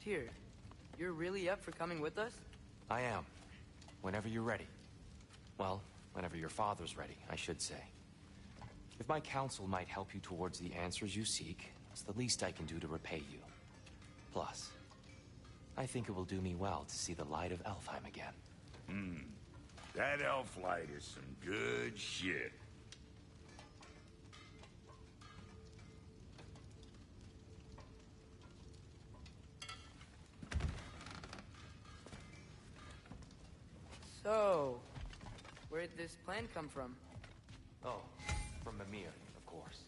Tyr, you're really up for coming with us? I am. Whenever you're ready. Well, whenever your father's ready, I should say. If my counsel might help you towards the answers you seek, it's the least I can do to repay you. Plus, I think it will do me well to see the light of Elfheim again. That elf light is some good shit. So, where'd this plan come from? Oh, from Mimir, of course.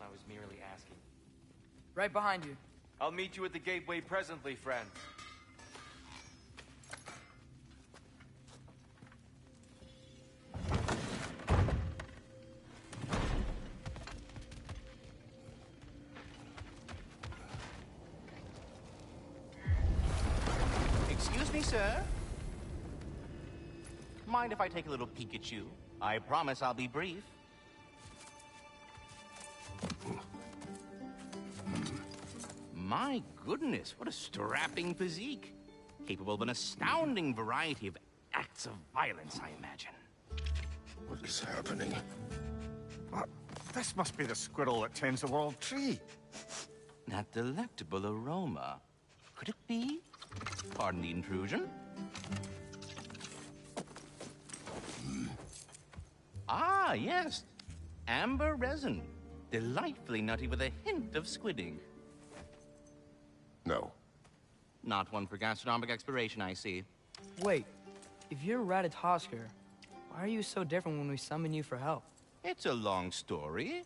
I was merely asking. Right behind you. I'll meet you at the gateway presently, friends. Excuse me, sir? Mind if I take a little peek at you? I promise I'll be brief. My goodness, what a strapping physique. Capable of an astounding variety of acts of violence, I imagine. What is happening? This must be the squirrel that tends the world tree. That delectable aroma. Could it be? Pardon the intrusion. Ah, yes. Amber resin. Delightfully nutty with a hint of squidding. No. Not one for gastronomic exploration, I see. Wait, if you're Ratatoskr, why are you so different when we summon you for help? It's a long story.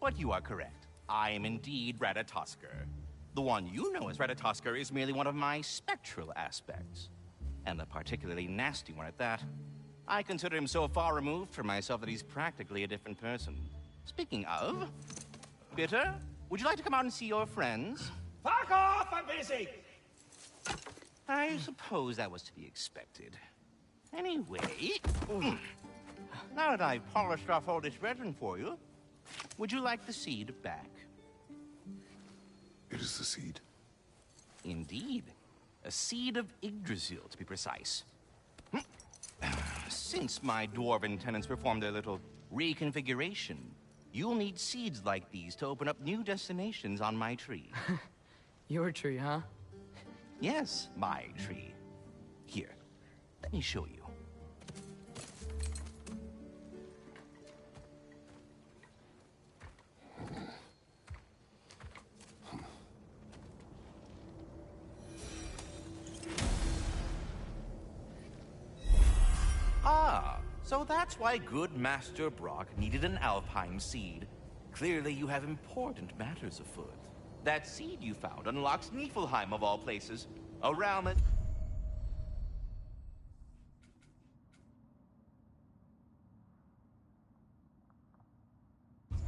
But you are correct. I am indeed Ratatoskr. The one you know as Ratatoskr is merely one of my spectral aspects. And a particularly nasty one at that. I consider him so far removed from myself that he's practically a different person. Speaking of... Bitter, would you like to come out and see your friends? Fuck off! I'm busy! I suppose that was to be expected. Anyway... Now that I've polished off all this resin for you, would you like the seed back? It is the seed. Indeed. A seed of Yggdrasil, to be precise. Since my dwarven tenants performed their little reconfiguration, you'll need seeds like these to open up new destinations on my tree. Your tree, huh? Yes, my tree. Here, let me show you. Ah, so that's why good Master Brock needed an Alfheim seed. Clearly you have important matters afoot. That seed you found unlocks Niflheim of all places, a realm that...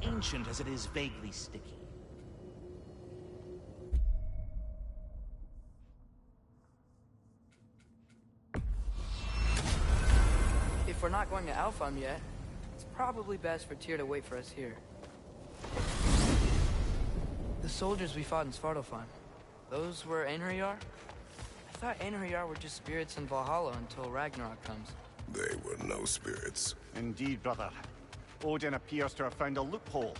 ancient as it is vaguely sticky. If we're not going to Alfheim yet, it's probably best for Tyr to wait for us here. The soldiers we fought in Svartalfheim, those were Einherjar? I thought Einherjar were just spirits in Valhalla until Ragnarok comes. They were no spirits. Indeed, brother. Odin appears to have found a loophole.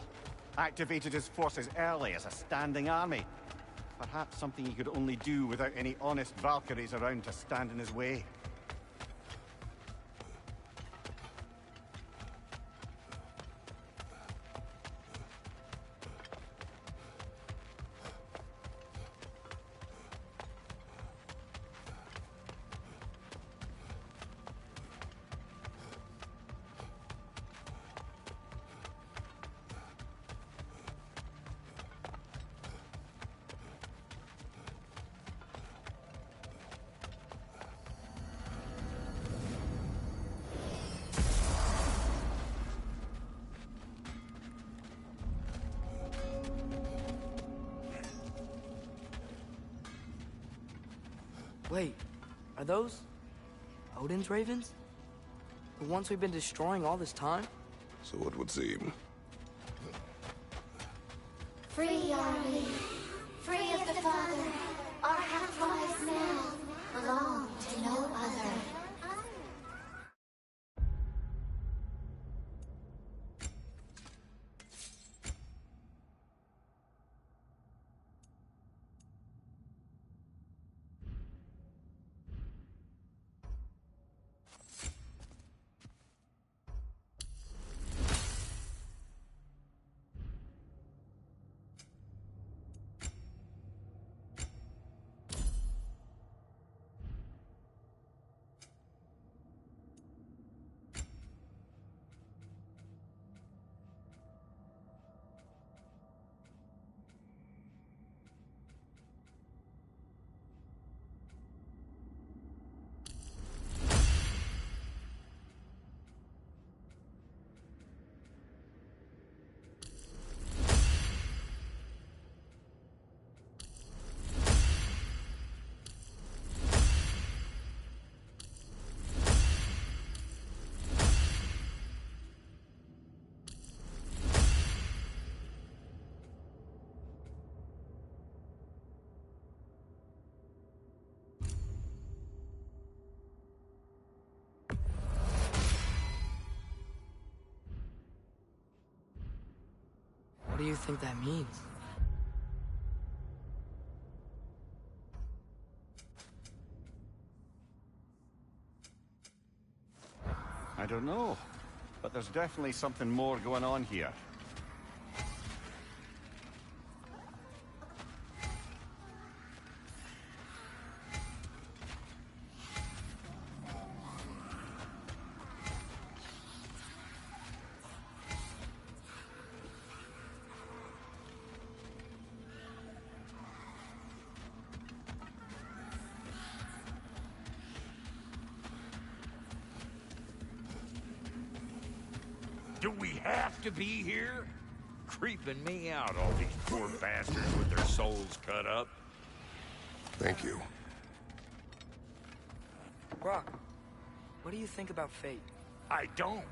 Activated his forces early as a standing army. Perhaps something he could only do without any honest Valkyries around to stand in his way. Wait, are those Odin's ravens? The ones we've been destroying all this time? So it would seem. Free army. free of the Father, our half-lives now belong to no other. What do you think that means? I don't know, but there's definitely something more going on here. Do we have to be here? Creeping me out, all these poor bastards with their souls cut up. Thank you. Brock, what do you think about fate? I don't.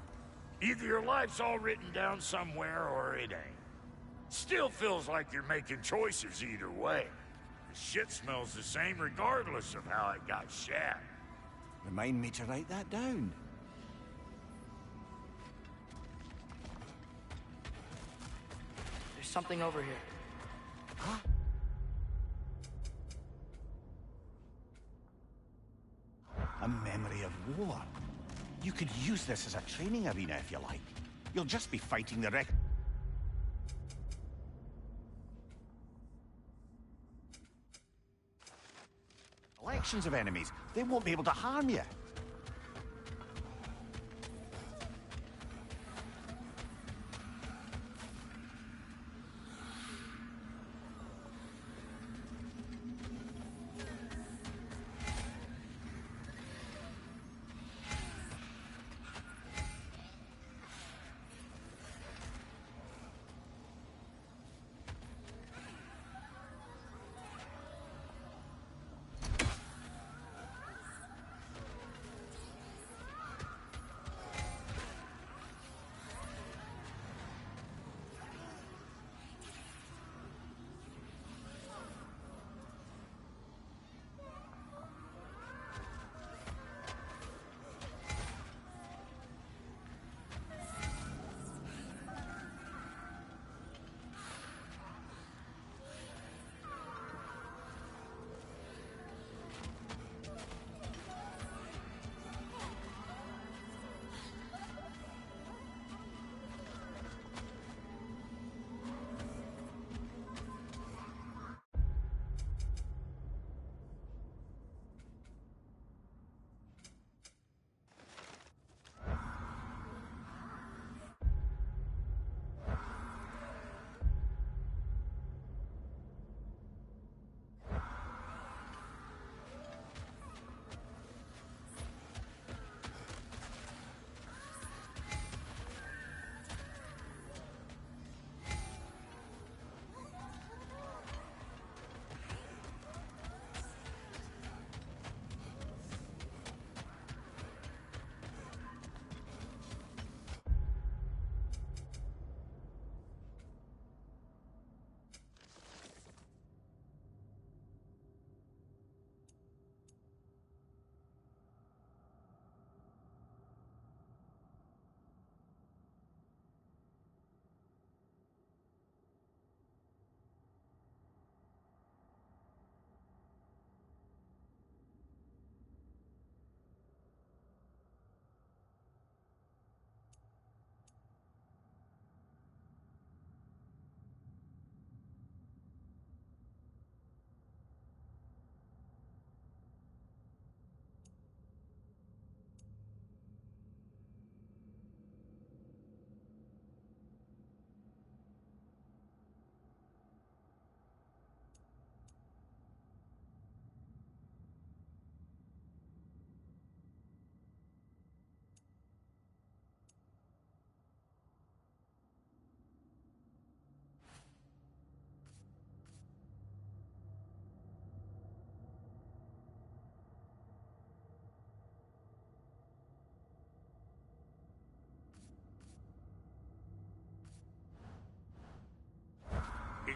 Either your life's all written down somewhere or it ain't. Still feels like you're making choices either way. The shit smells the same regardless of how it got shat. Remind me to write that down. There's something over here. Huh? A memory of war. You could use this as a training arena if you like. You'll just be fighting the wreck. Collections of enemies. They won't be able to harm you.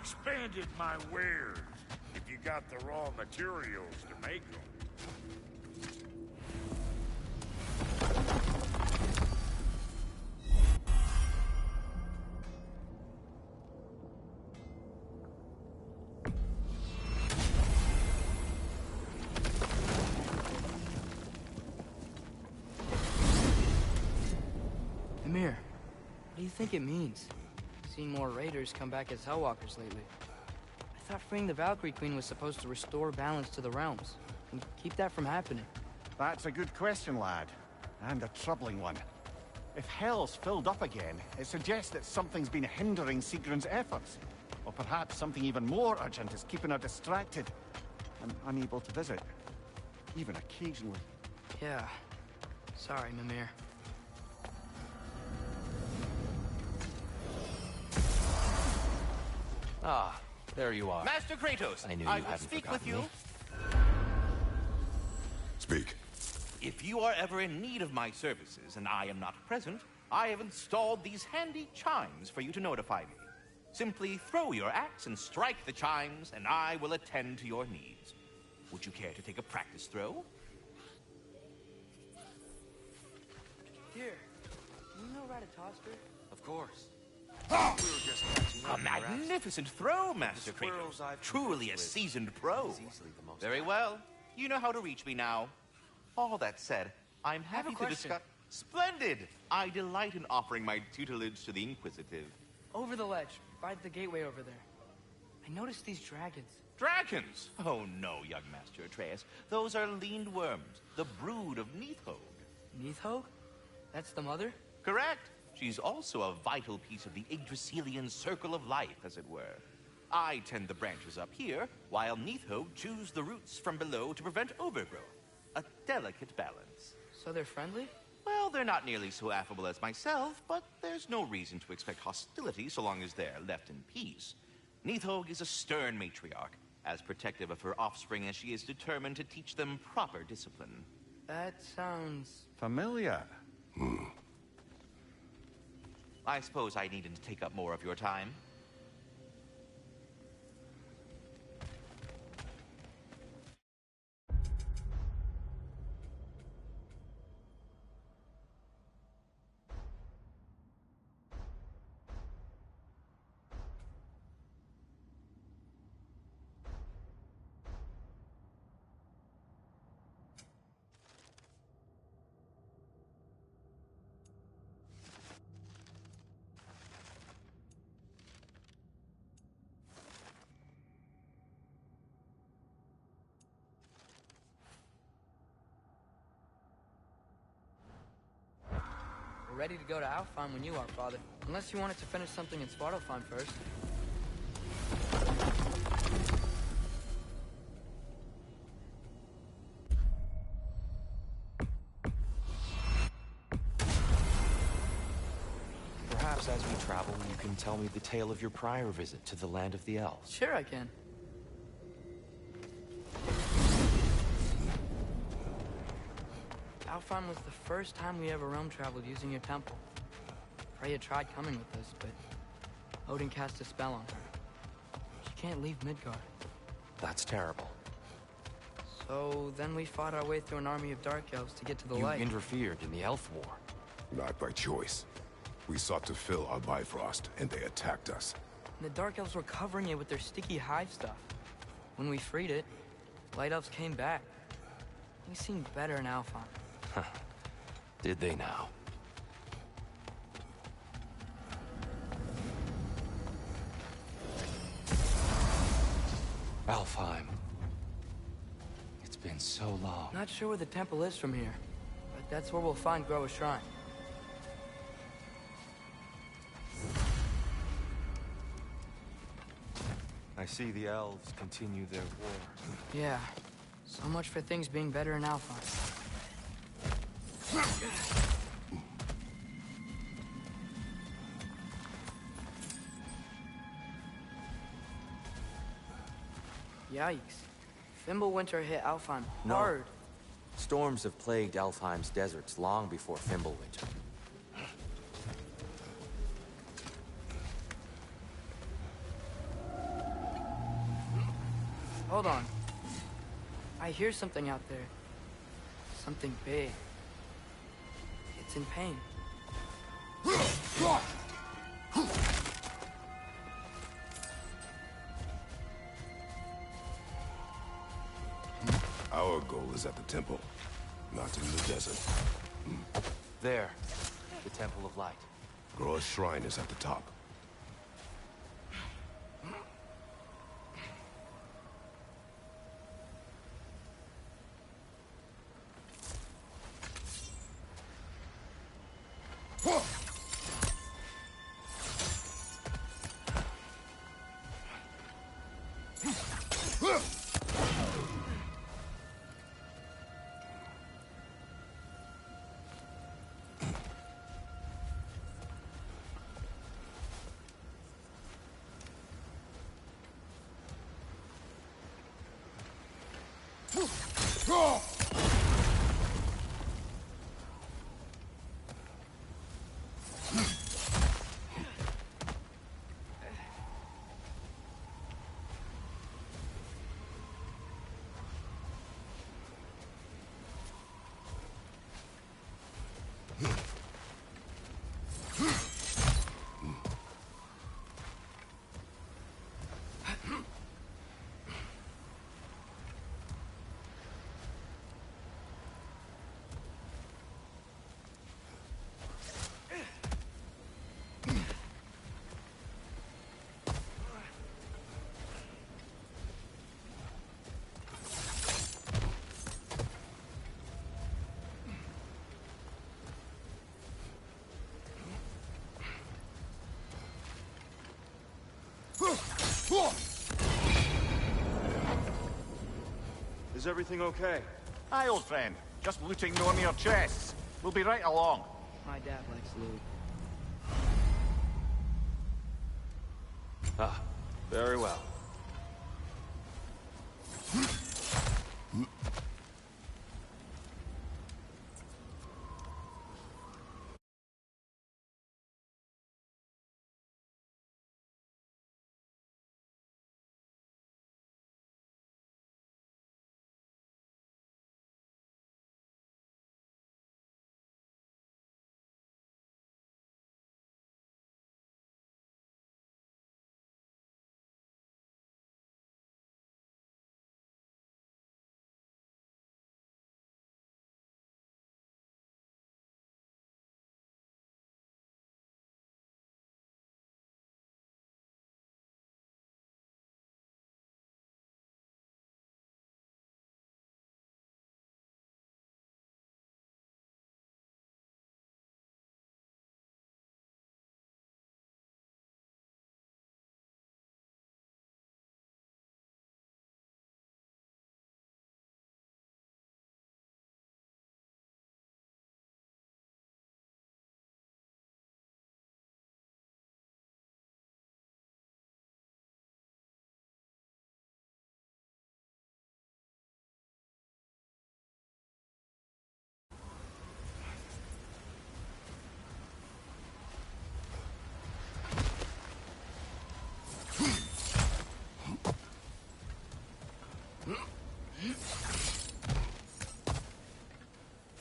expanded my wares if you got the raw materials to make them. Amir, what do you think it means? Seen more raiders come back as Hellwalkers lately. I thought freeing the Valkyrie Queen was supposed to restore balance to the realms, and keep that from happening. That's a good question, lad. And a troubling one. If Hell's filled up again, it suggests that something's been hindering Sigrun's efforts. Or perhaps something even more urgent is keeping her distracted and unable to visit. Even occasionally. Yeah. Sorry, Mimir. Ah, there you are. Master Kratos, I knew you will hadn't speak with forgotten you. me. Speak. If you are ever in need of my services and I am not present, I have installed these handy chimes for you to notify me. Simply throw your axe and strike the chimes, and I will attend to your needs. Would you care to take a practice throw? Here, do you know Ratatosker? Of course. We were just catching up A on the rats. magnificent throw, Master squirrels Kratos. I've Truly a with seasoned pro. is easily the most Very well. You know how to reach me now. All that said, I'm have a happy to question. discuss... Splendid! I delight in offering my tutelage to the Inquisitive. Over the ledge, by the gateway over there. I noticed these dragons. Dragons! Oh no, young Master Atreus. Those are leaned worms, the brood of Neathode. Neathode? That's the mother? Correct. She's also a vital piece of the Yggdrasilian circle of life, as it were. I tend the branches up here, while Neathode chews the roots from below to prevent overgrowth. A delicate balance. So they're friendly? Well, they're not nearly so affable as myself, but there's no reason to expect hostility so long as they're left in peace. Neathode is a stern matriarch, as protective of her offspring as she is determined to teach them proper discipline. That sounds... Familiar. I suppose I needn't to take up more of your time. We're ready to go to Alfheim when you are, Father. Unless you wanted to finish something in Svartalfheim first. Perhaps as we travel, you can tell me the tale of your prior visit to the land of the elves. Sure I can. Alfheim was the first time we ever realm traveled using your temple. Freya tried coming with us, but Odin cast a spell on her. She can't leave Midgard. That's terrible. So then we fought our way through an army of dark elves to get to the You light. interfered in the elf war. Not by choice. We sought to fill our Bifrost, and they attacked us. And the dark elves were covering it with their sticky hive stuff. When we freed it, light elves came back. They seemed better in Alfheim. Did they now? Alfheim. It's been so long. Not sure where the temple is from here, but that's where we'll find Groa's shrine. I see the elves continue their war. Yeah, so much for things being better in Alfheim. Yikes. Fimbulwinter hit Alfheim No. hard. Storms have plagued Alfheim's deserts long before Fimbulwinter. Hold on. I hear something out there. Something big. It's in pain. Our goal is at the temple, not in the desert. There. The Temple of Light. Groa's shrine is at the top. Is everything okay? Aye, old friend. Just looting no near chests. We'll be right along. My dad likes loot. Ah, very well.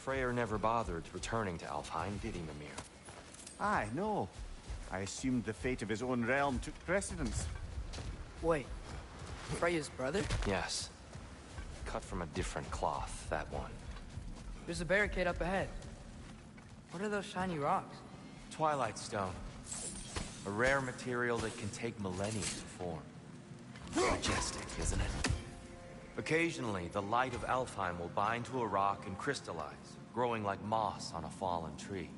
Freyr never bothered returning to Alfheim, did he, Mimir? Aye, no. I assumed the fate of his own realm took precedence. Wait. Freya's brother? Yes. Cut from a different cloth, that one. There's a barricade up ahead. What are those shiny rocks? Twilight Stone. A rare material that can take millennia to form. Majestic, isn't it? Occasionally, the light of Alfheim will bind to a rock and crystallize, growing like moss on a fallen tree.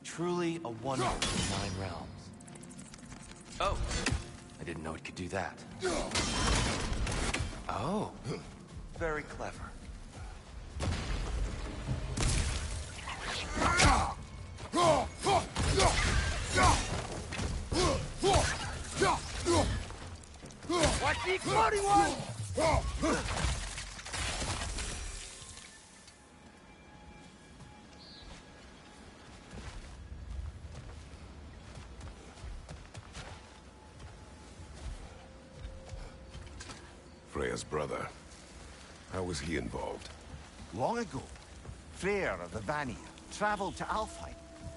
Truly a wonder of the Nine Realms. Oh! I didn't know it could do that. Oh! Very clever. Watch the exploding one! Freya's brother. How was he involved? Long ago, Freyr of the Vanir traveled to Alfheim,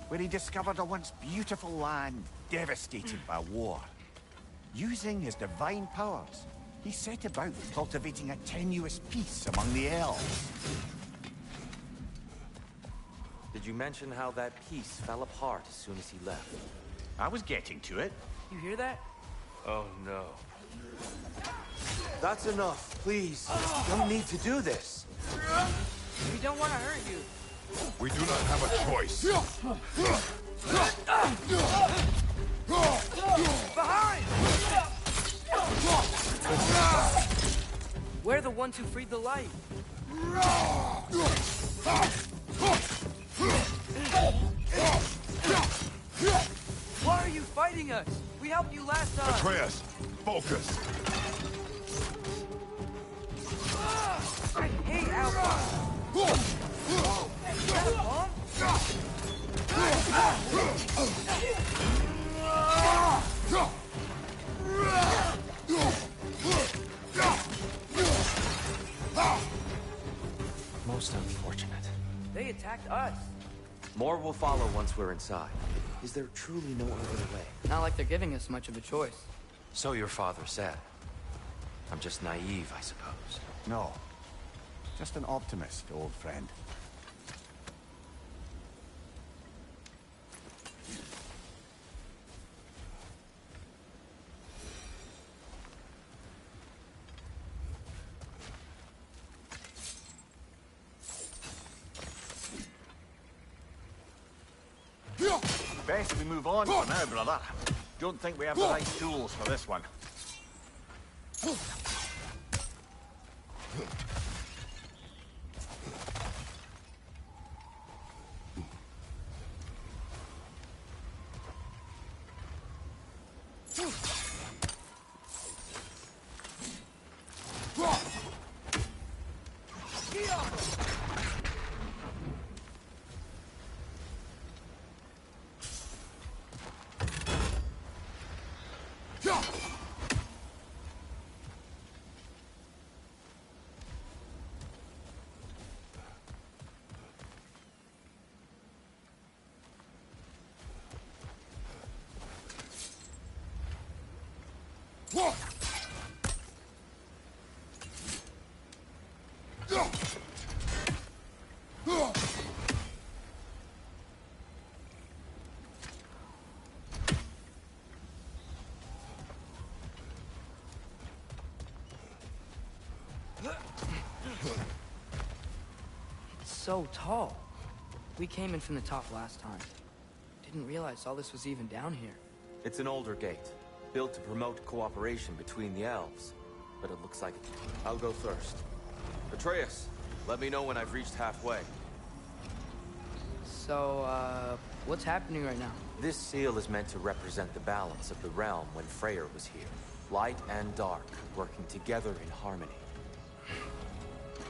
where he discovered a once beautiful land devastated by war. Using his divine powers, he set about cultivating a tenuous peace among the elves. Did you mention how that peace fell apart as soon as he left? I was getting to it. You hear that? Oh no. That's enough, please. You don't need to do this. We don't want to hurt you. We do not have a choice. Behind! We're the ones who freed the light. Why are you fighting us? We helped you last time. Atreus, focus. I hate Alpha. Is that a bomb? Most unfortunate. They attacked us. More will follow once we're inside. Is there truly no other way? Not like they're giving us much of a choice. So your father said. I'm just naive, I suppose. No. Just an optimist, old friend. Best we move on for now, brother. Don't think we have the right tools for this one. It's so tall. We came in from the top last time. Didn't realize all this was even down here. It's an older gate, built to promote cooperation between the elves. But it looks like I'll go first. Atreus, let me know when I've reached halfway. So, what's happening right now? This seal is meant to represent the balance of the realm when Freyr was here. Light and dark, working together in harmony.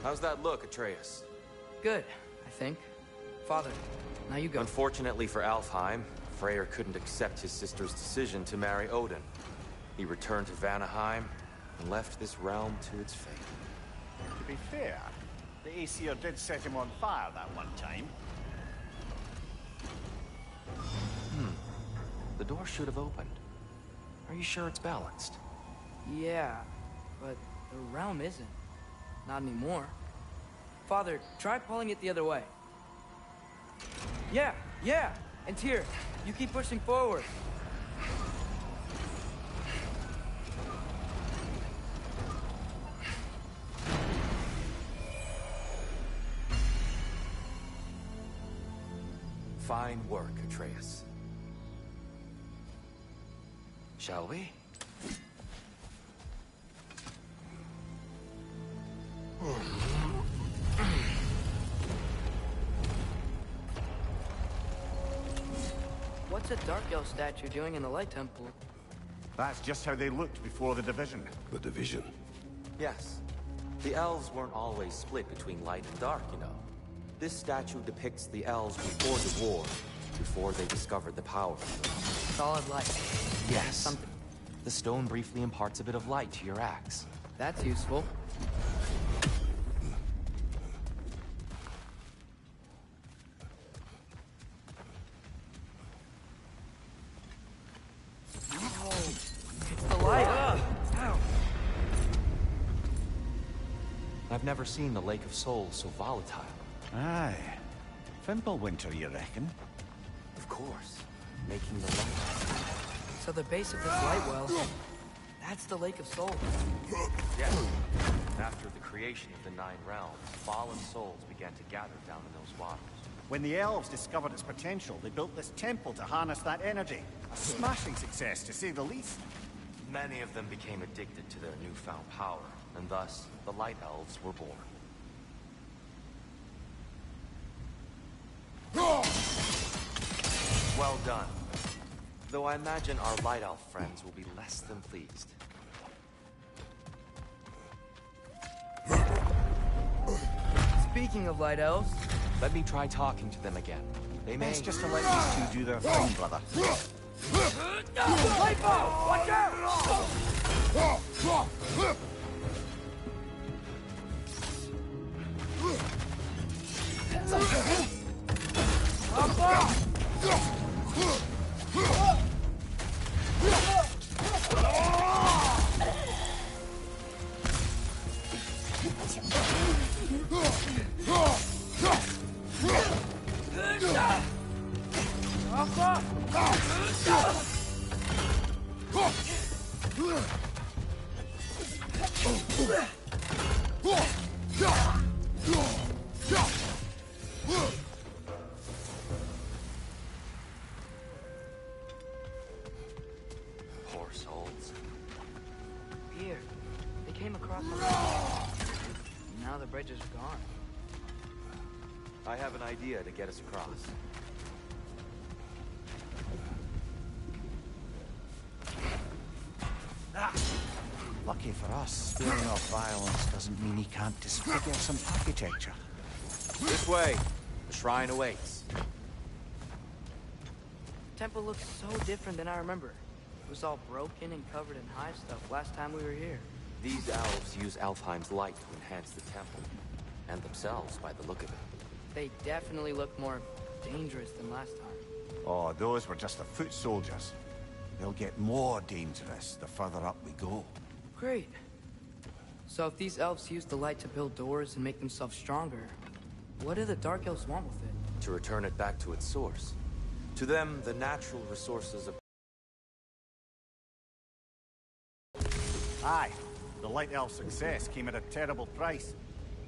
How's that look, Atreus? Good, I think. Father, now you go. Unfortunately for Alfheim, Freyr couldn't accept his sister's decision to marry Odin. He returned to Vanaheim and left this realm to its fate. To be fair, the Aesir did set him on fire that one time. The door should have opened. Are you sure it's balanced? Yeah, but the realm isn't. Not anymore. Father, try pulling it the other way. Yeah! And Tyr, you keep pushing forward. Fine work, Atreus. Shall we? What's a Dark Elf statue doing in the Light Temple? That's just how they looked before the division. The division. Yes. The elves weren't always split between light and dark, you know. This statue depicts the elves before the war, before they discovered the power. Solid light. Yes. Something. The stone briefly imparts a bit of light to your axe. That's useful. Oh, it's the light! Ow! I've never seen the Lake of Souls so volatile. Aye. Fimbulwinter, you reckon? Of course. Making the light. So the base of this light well, that's the Lake of Souls. Yes. After the creation of the Nine Realms, fallen souls began to gather down in those waters. When the elves discovered its potential, they built this temple to harness that energy. A smashing success, to say the least. Many of them became addicted to their newfound power, and thus, the Light Elves were born. Well done. Though I imagine our Light Elf friends will be less than pleased. Speaking of light elves, Let me try talking to them again. They may... Best just to let these two do their thing, brother. Light bulb! Watch out! Poor souls. here, they came across them. Now the bridge is gone. I have an idea to get us across. Lucky for us, fearing off violence doesn't mean he can't disfigure some architecture. This way. The shrine awaits. Temple looks so different than I remember. It was all broken and covered in hive stuff last time we were here. These elves use Alfheim's light to enhance the temple. And themselves, by the look of it. They definitely look more dangerous than last time. Oh, those were just the foot soldiers. They'll get more dangerous the further up we go. Great. So if these elves use the light to build doors and make themselves stronger, what do the Dark Elves want with it? To return it back to its source. To them, the natural resources of... Aye, the Light Elf's success came at a terrible price.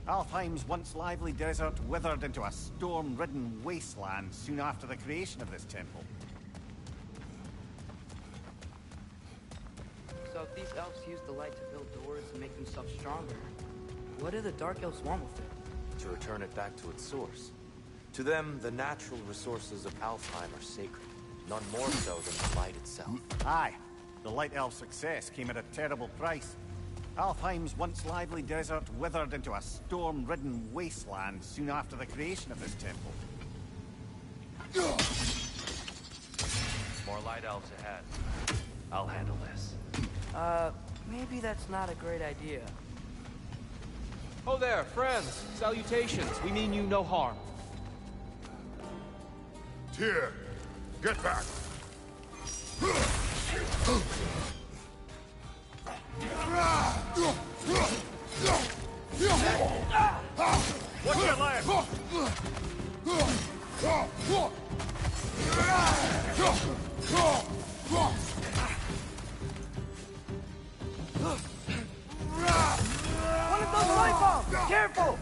Alfheim's once lively desert withered into a storm-ridden wasteland soon after the creation of this temple. So if these elves use the light to build doors and make themselves stronger, what do the Dark Elves want with it? To return it back to its source. To them, the natural resources of Alfheim are sacred. None more so than the light itself. Aye, the Light Elf's success came at a terrible price. Alfheim's once lively desert withered into a storm-ridden wasteland soon after the creation of this temple. More light elves ahead. I'll handle this. Maybe that's not a great idea. Oh there, friends. Salutations. We mean you no harm. Tyr, get back! What's your left? One of those light bombs! Careful!